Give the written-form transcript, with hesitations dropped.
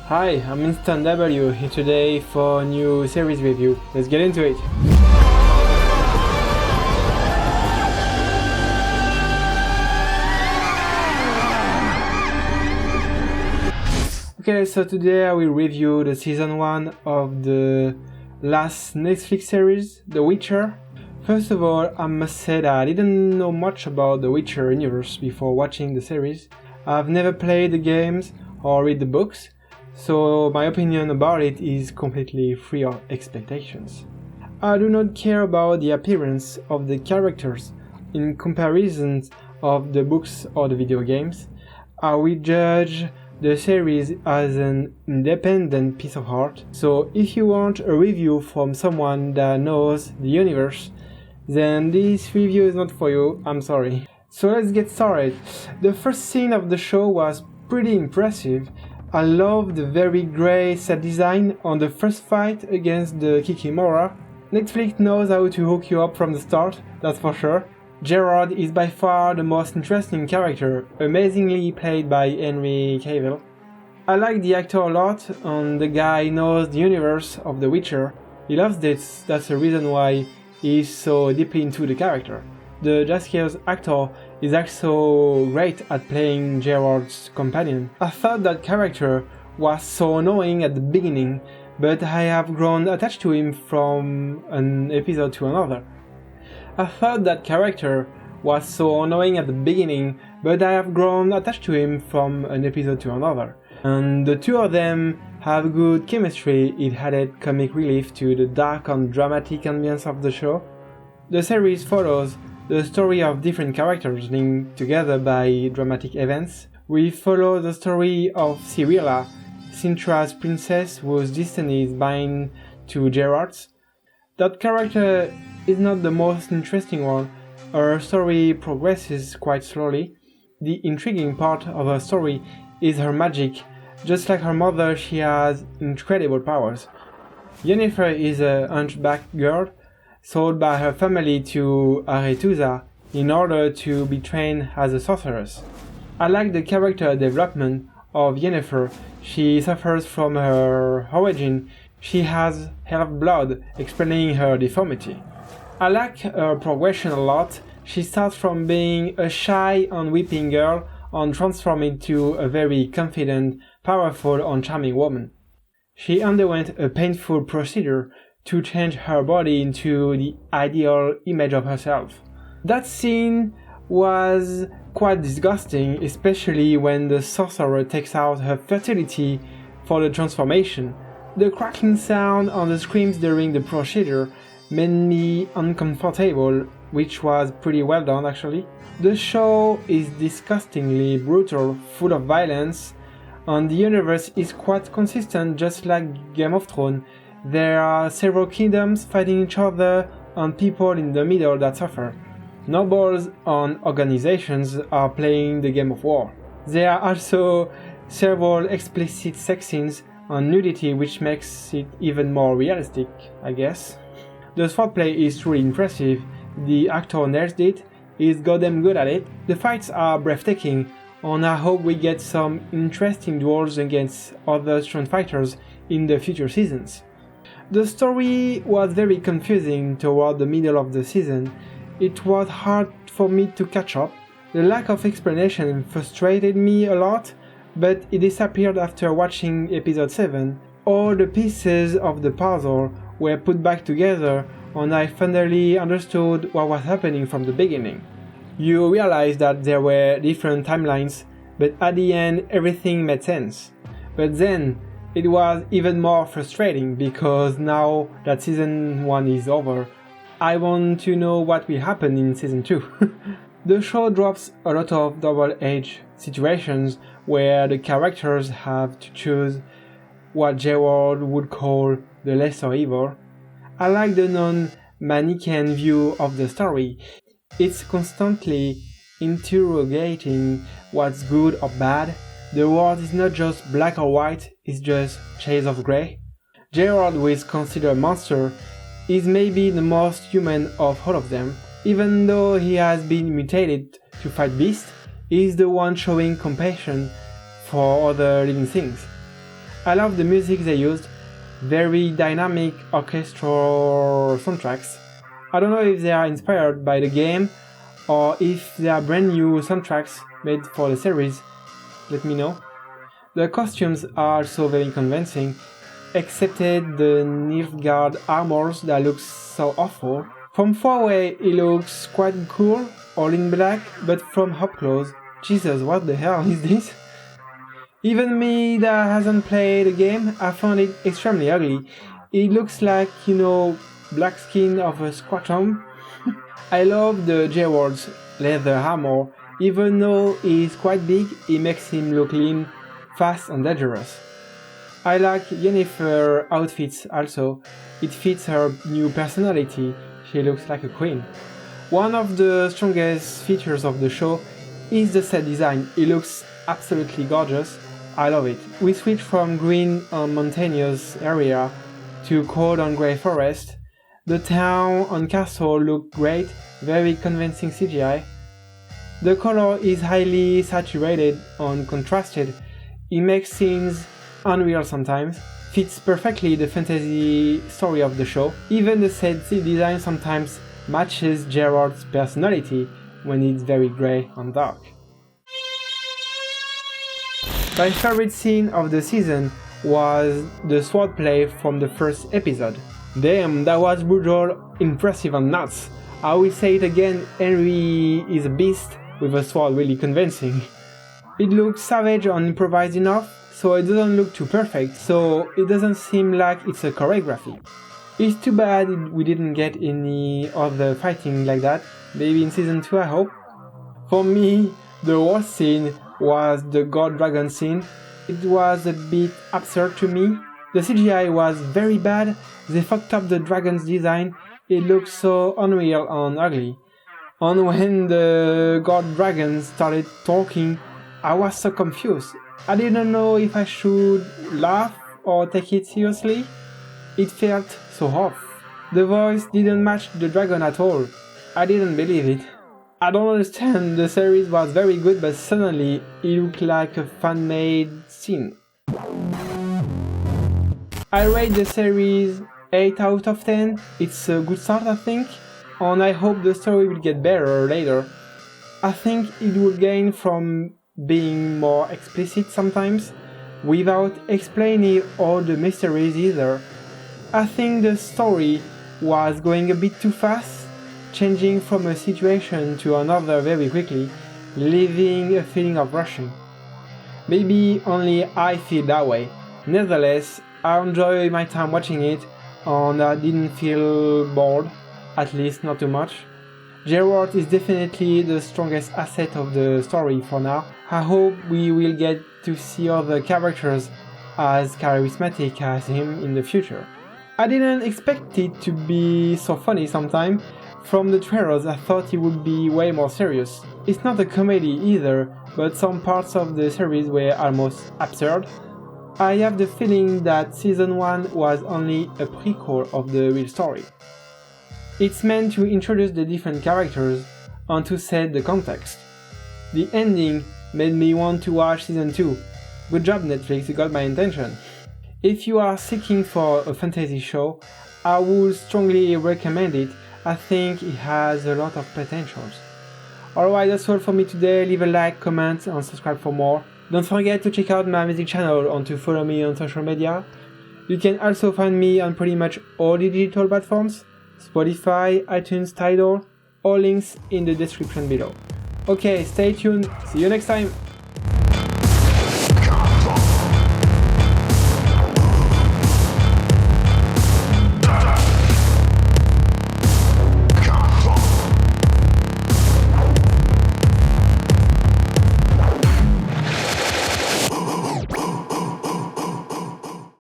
Hi, I'm WinstonW here today for a new series review. Let's get into it. Okay, so today I will review the season 1 of the last Netflix series, The Witcher. First of all, I must say that I didn't know much about the Witcher universe before watching the series. I've never played the games or read the books, so my opinion about it is completely free of expectations. I do not care about the appearance of the characters in comparison of the books or the video games. I will judge the series as an independent piece of art, so if you want a review from someone that knows the universe, then this review is not for you, I'm sorry. So let's get started. The first scene of the show was pretty impressive. I love the very grey set design on the first fight against the Kikimora. Netflix knows how to hook you up from the start, that's for sure. Gerard is by far the most interesting character, amazingly played by Henry Cavill. I like the actor a lot, and the guy knows the universe of The Witcher. He loves this, that's the reason why he's so deeply into the character. The Jaskier's actor is also great at playing Gerard's companion. I thought that character was so annoying at the beginning, but I have grown attached to him from an episode to another. And the two of them have good chemistry. It added comic relief to the dark and dramatic ambience of the show. The series follows the story of different characters linked together by dramatic events. We follow the story of Cyrilla, Sintra's princess whose destiny is bound to Gerard's. That character is not the most interesting one. Her story progresses quite slowly. The intriguing part of her story is her magic. Just like her mother, she has incredible powers. Yennefer is a hunchback girl sold by her family to Aretusa in order to be trained as a sorceress. I like the character development of Yennefer. She suffers from her origin. She has half-blood, explaining her deformity. I like her progression a lot. She starts from being a shy and weeping girl and transforms into a very confident, powerful and charming woman. She underwent a painful procedure to change her body into the ideal image of herself. That scene was quite disgusting, especially when the sorcerer takes out her fertility for the transformation. The crackling sound and the screams during the procedure made me uncomfortable, which was pretty well done actually. The show is disgustingly brutal, full of violence, and the universe is quite consistent, just like Game of Thrones. There are several kingdoms fighting each other and people in the middle that suffer. Nobles and organizations are playing the game of war. There are also several explicit sex scenes and nudity, which makes it even more realistic, I guess. The swordplay is truly impressive. The actor nails it. He's goddamn good at it. The fights are breathtaking, and I hope we get some interesting duels against other strong fighters in the future seasons. The story was very confusing toward the middle of the season. It was hard for me to catch up. The lack of explanation frustrated me a lot, but it disappeared after watching episode 7. All the pieces of the puzzle were put back together, and I finally understood what was happening from the beginning. You realize that there were different timelines, but at the end everything made sense. But then it was even more frustrating because now that season 1 is over, I want to know what will happen in season 2. The show drops a lot of double-edged situations where the characters have to choose what Gerard would call the lesser evil. I like the non-Manichaean view of the story. It's constantly interrogating what's good or bad. The world is not just black or white, it's just shades of grey. Gerard, who is considered a monster, is maybe the most human of all of them. Even though he has been mutated to fight beasts, he is the one showing compassion for other living things. I love the music they used, very dynamic orchestral soundtracks. I don't know if they are inspired by the game or if they are brand new soundtracks made for the series. Let me know. The costumes are also very convincing, except the Nilfgaard armors that looks so awful. From far away it looks quite cool, all in black, but from up close, Jesus, what the hell is this? Even me that hasn't played the game, I found it extremely ugly. It looks like, black skin of a squatom. I love the Gerard's leather armor. Even though he is quite big, it makes him look lean, fast and dangerous. I like Yennefer's outfits also. It fits her new personality. She looks like a queen. One of the strongest features of the show is the set design. It looks absolutely gorgeous. I love it. We switch from green and mountainous area to cold and grey forest. The town and castle look great, very convincing CGI. The color is highly saturated and contrasted. It makes scenes unreal sometimes. Fits perfectly the fantasy story of the show. Even the set design sometimes matches Gerard's personality when it's very grey and dark. My favorite scene of the season was the swordplay from the first episode. Damn, that was brutal, impressive and nuts. I will say it again, Henry is a beast with a sword really convincing. It looks savage and improvised enough, so it doesn't look too perfect, so it doesn't seem like it's a choreography. It's too bad we didn't get any other fighting like that, maybe in season 2 I hope. For me, the worst scene was the god dragon scene. It was a bit absurd to me. The CGI was very bad, they fucked up the dragon's design, it looked so unreal and ugly. And when the god dragon started talking, I was so confused. I didn't know if I should laugh or take it seriously. It felt so off. The voice didn't match the dragon at all. I didn't believe it. I don't understand, the series was very good but suddenly it looked like a fan-made scene. I rate the series 8 out of 10, it's a good start I think, and I hope the story will get better later. I think it will gain from being more explicit sometimes, without explaining all the mysteries either. I think the story was going a bit too fast, changing from a situation to another very quickly, leaving a feeling of rushing. Maybe only I feel that way. Nevertheless, I enjoy my time watching it, and I didn't feel bored, at least not too much. Gerard is definitely the strongest asset of the story for now. I hope we will get to see other characters as charismatic as him in the future. I didn't expect it to be so funny sometimes. From the trailers I thought it would be way more serious. It's not a comedy either, but some parts of the series were almost absurd. I have the feeling that season 1 was only a prequel of the real story. It's meant to introduce the different characters and to set the context. The ending made me want to watch season 2. Good job Netflix, you got my attention. If you are seeking for a fantasy show, I would strongly recommend it. I think it has a lot of potentials. Alright, that's all for me today. Leave a like, comment and subscribe for more. Don't forget to check out my music channel and to follow me on social media. You can also find me on pretty much all digital platforms, Spotify, iTunes, Tidal, all links in the description below. Okay, stay tuned, see you next time!